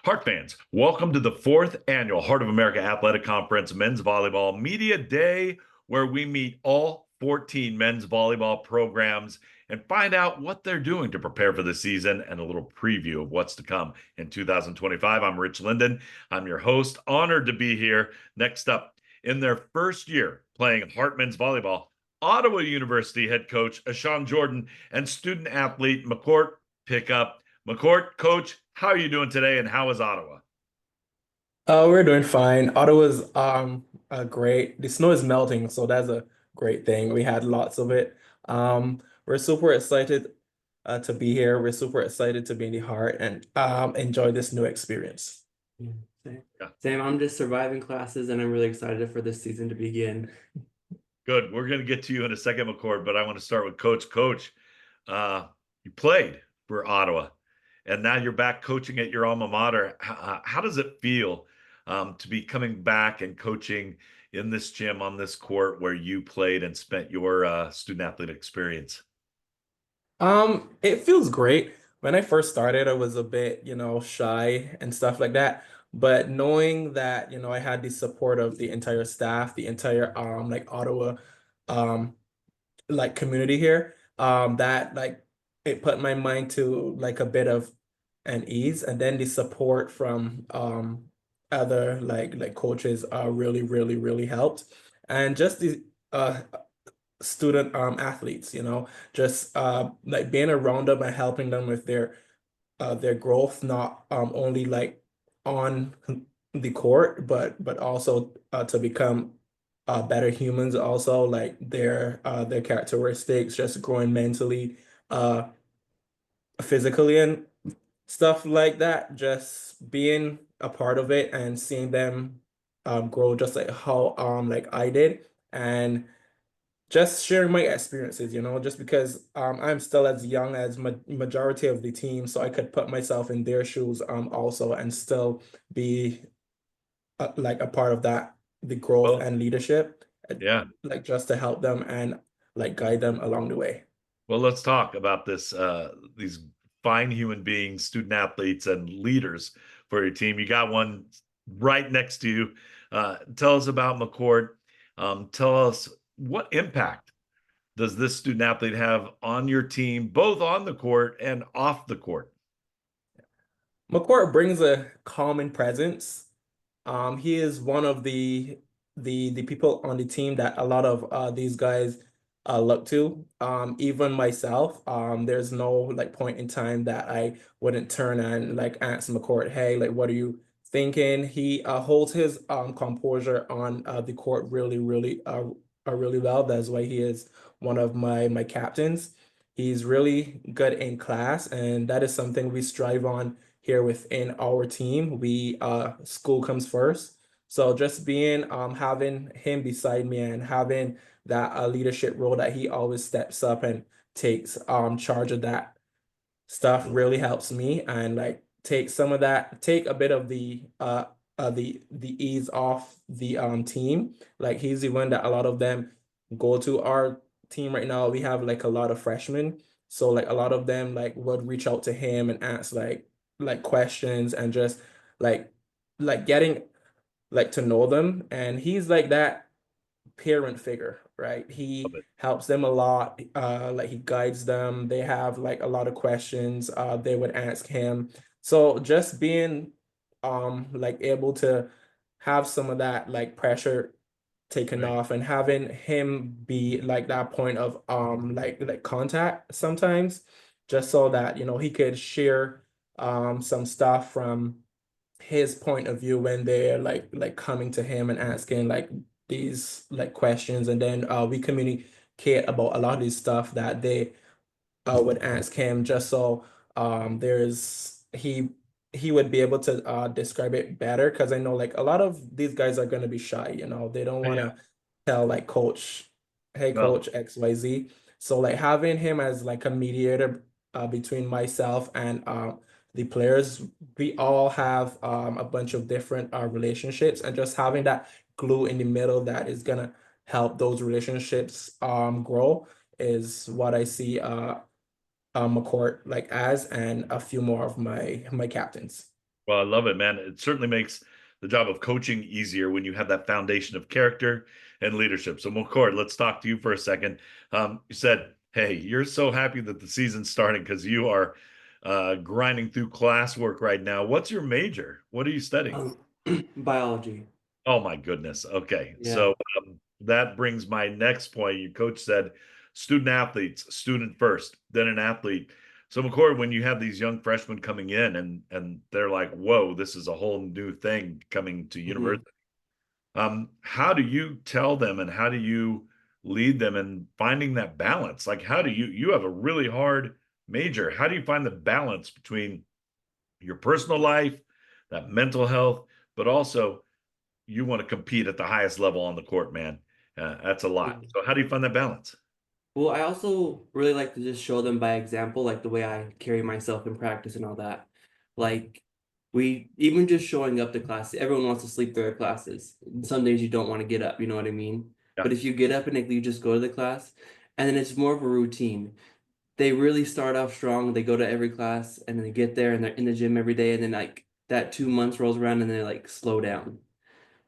Heart fans, welcome to the fourth annual Heart of America Athletic Conference Men's Volleyball Media Day, where we meet all 14 men's volleyball programs and find out what they're doing to prepare for the season and a little preview of what's to come in 2025. I'm Rich Linden. I'm your host. Honored to be here. Next up, in their first year playing Heart men's volleyball, Ottawa University head coach Ashawn Jordan and student athlete McCourt Pickup. McCourt, coach, how are you doing today and how is Ottawa? We're doing fine. Ottawa's great. The snow is melting, so that's a great thing. We had lots of it. We're super excited to be here. We're super excited to be in the heart and enjoy this new experience. Yeah, same. Yeah, Same. I'm just surviving classes and I'm really excited for this season to begin. good. We're going to get to you in a second, McCourt, but I want to start with Coach. Coach, you played for Ottawa and now you're back coaching at your alma mater. How does it feel to be coming back and coaching in this gym on this court where you played and spent your student athlete experience? It feels great. When I first started, I was a bit, shy and stuff like that. But knowing that, I had the support of the entire staff, the entire like Ottawa um like community here, that like it put my mind to like a bit of an ease. And then the support from other like coaches really, really, really helped. And just the student athletes, just like being around them and helping them with their growth, not only like on the court, but also to become better humans, also like their characteristics, just growing mentally, uh physically and stuff like that. Just being a part of it and seeing them grow just like how like I did, and just sharing my experiences, just because I'm still as young as ma majority of the team, so I could put myself in their shoes also and still be like a part of that, the growth Well, and leadership, yeah. like just to help them and like guide them along the way. Well, let's talk about this. These fine human beings, student athletes, and leaders for your team. You got one right next to you. Tell us about McCord. Tell us what impact does this student athlete have on your team, both on the court and off the court? McCourt brings a calming presence. He is one of the people on the team that a lot of these guys look to. Even myself, there's no like point in time that I wouldn't turn and like ask McCourt, hey, like what are you thinking? He holds his composure on the court really, really, really well. That's why he is one of my captains. He's really good in class, and that is something we strive on here within our team. We school comes first. So just being having him beside me and having that leadership role that he always steps up and takes charge of that stuff really helps me, and like take a bit of the ease off the team. Like he's the one that a lot of them go to. Our team right now, we have like a lot of freshmen. So like a lot of them like would reach out to him and ask like questions and just like getting like to know them. And he's like that parent figure, right? Love He it. helps them a lot. Like he guides them. They have like a lot of questions. They would ask him. So just being like able to have some of that like pressure taken Right. off and having him be like that point of like contact sometimes, just so that he could share some stuff from his point of view when they're like coming to him and asking like these like questions, and then we communicate about a lot of these stuff that they would ask him, just so there's he would be able to describe it better, because I know like a lot of these guys are going to be shy, they don't want Yeah. to tell like coach, hey Well, coach XYZ. So like having him as like a mediator between myself and the players, we all have a bunch of different relationships, and just having that glue in the middle that is gonna help those relationships grow is what I see McCourt like as, and a few more of my captains. Well, I love it, man. It certainly makes the job of coaching easier when you have that foundation of character and leadership. So, McCord, let's talk to you for a second. You said, hey, you're so happy that the season's starting because you are grinding through classwork right now. What's your major? What are you studying? Um, biology. Oh my goodness. Okay. Yeah. So that brings my next point. Your coach said student athletes, student first, then an athlete. So McCord, when you have these young freshmen coming in and they're like, whoa, this is a whole new thing coming to Mhm. university. How do you tell them and how do you lead them in finding that balance? Like how do you have a really hard major? How do you find the balance between your personal life, that mental health, but also you want to compete at the highest level on the court, man. That's a lot. Yeah. So how do you find that balance? Well, I also really like to just show them by example, like the way I carry myself in practice and all that. Like we even just showing up to class, everyone wants to sleep through their classes. Some days you don't want to get up, you know what I mean? Yeah. But if you get up and like, you just go to the class, and then it's more of a routine. They really start off strong. They go to every class and then they get there and they're in the gym every day. And then like that 2 months rolls around and they like slow down.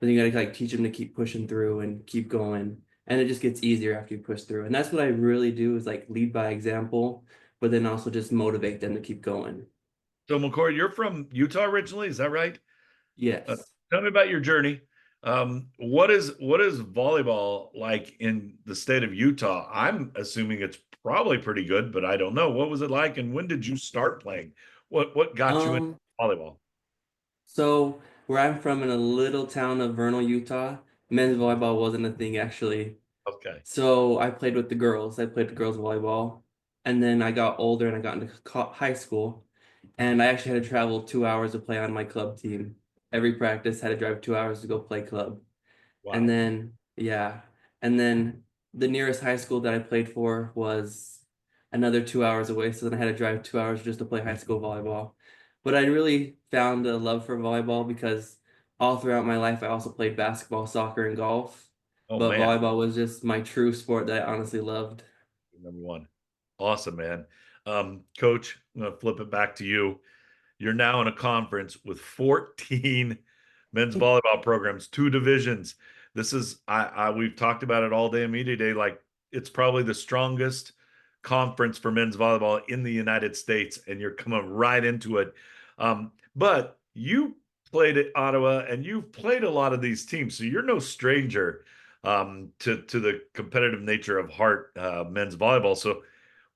But you gotta like teach them to keep pushing through and keep going. And it just gets easier after you push through. And that's what I really do is like lead by example, but then also just motivate them to keep going. So McCoy, you're from Utah originally, is that right? Uh, Yes. Tell me about your journey. What is volleyball like in the state of Utah? I'm assuming it's probably pretty good, but I don't know. What was it like, and when did you start playing? What got you into Um, volleyball? so where I'm from in a little town of Vernal, Utah, men's volleyball wasn't a thing actually. Okay. So I played with the girls. I played girls volleyball. And then I got older and I got into high school. And I actually had to travel 2 hours to play on my club team. Every practice had to drive 2 hours to go play club. And Wow. then, yeah. And then the nearest high school that I played for was another 2 hours away. So then I had to drive 2 hours just to play high school volleyball. But I really found a love for volleyball because all throughout my life, I also played basketball, soccer, and golf. Oh But man, volleyball was just my true sport that I honestly loved. number one. Awesome, man. Coach, I'm gonna flip it back to you. You're now in a conference with 14 men's volleyball programs, two divisions. This is we've talked about it all day in media day. Like it's probably the strongest conference for men's volleyball in the United States, and you're coming right into it. But you played at Ottawa, and you've played a lot of these teams, so you're no stranger to the competitive nature of Hart men's volleyball. So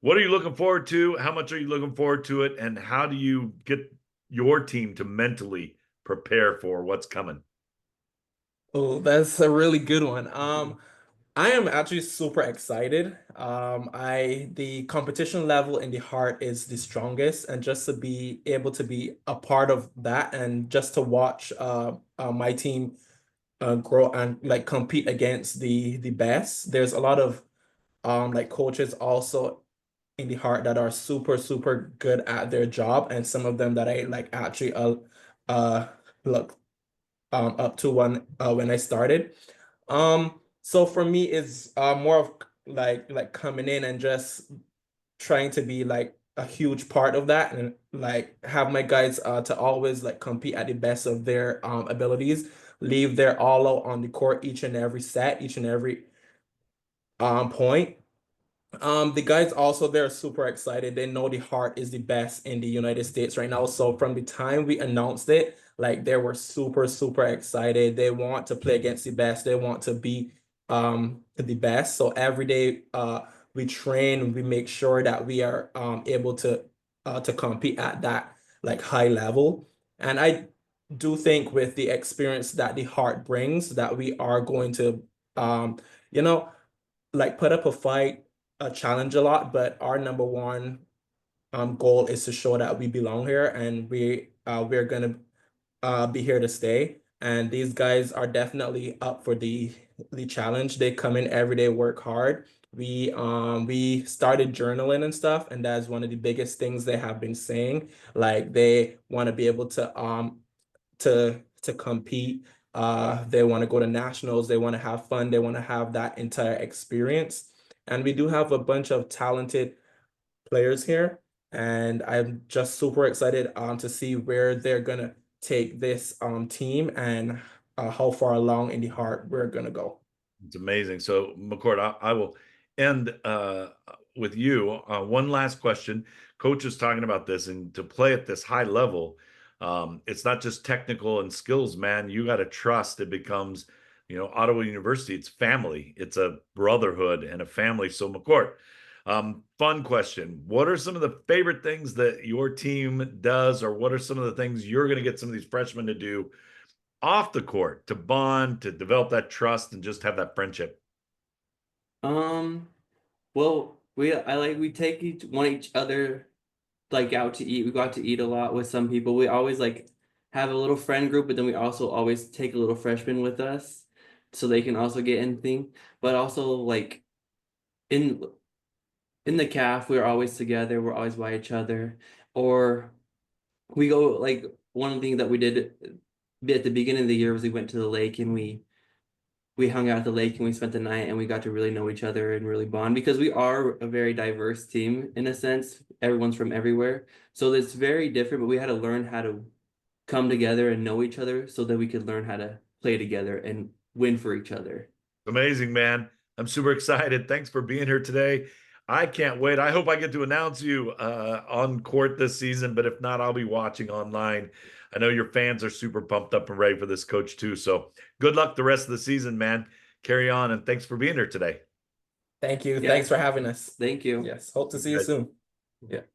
what are you looking forward to? How much are you looking forward to it? And how do you get your team to mentally prepare for what's coming? Oh, that's a really good one. I am actually super excited. The competition level in the heart is the strongest, and just to be able to be a part of that, and just to watch my team grow and like compete against the best. There's a lot of like coaches also in the heart that are super good at their job, and some of them that I like actually uh look up to when I started. So for me, it's more of like coming in and just trying to be like a huge part of that, and like have my guys to always like compete at the best of their abilities, leave their all out on the court each and every set, each and every point. The guys also, they're super excited. They know the Heart is the best in the United States right now. So from the time we announced it, like they were super excited. They want to play against the best. They want to be the best. So every day we train, we make sure that we are able to compete at that like high level. And I do think with the experience that the Heart brings, that we are going to you know like put up a fight, a challenge a lot, but our number one goal is to show that we belong here, and we're gonna be here to stay. And these guys are definitely up for the challenge. They come in every day, work hard. We started journaling and stuff, and that's one of the biggest things they have been saying. Like they want to be able to compete. They want to go to nationals. They want to have fun. They want to have that entire experience. And we do have a bunch of talented players here, and I'm just super excited to see where they're gonna take this team and how far along in the heart we're gonna go. It's amazing. So, McCord, I will end with you. One last question. Coach is talking about this, and to play at this high level, it's not just technical and skills, man. You got to trust. It becomes, Ottawa University, it's family. It's a brotherhood and a family. So, McCord, fun question. What are some of the favorite things that your team does, or what are some of the things you're going to get some of these freshmen to do off the court to bond, to develop that trust, and just have that friendship? Well, we take each other like out to eat. We go out to eat a lot with some people. We always like have a little friend group, but then we also always take a little freshman with us so they can also get anything. But also like in the calf, we're always together. We're always by each other. Or we go like one of the things that we did at the beginning of the year was we went to the lake and we hung out at the lake and we spent the night and we got to really know each other and really bond because we are a very diverse team in a sense. Everyone's from everywhere. So it's very different, but we had to learn how to come together and know each other so that we could learn how to play together and win for each other. Amazing, man. I'm super excited. Thanks for being here today. I can't wait. I hope I get to announce you on court this season, but if not, I'll be watching online. I know your fans are super pumped up and ready for this coach too. So good luck the rest of the season, man. Carry on, and thanks for being here today. Thank you. Yeah. Thanks for having us. Thank you. Yes. Hope to see you soon. Yeah.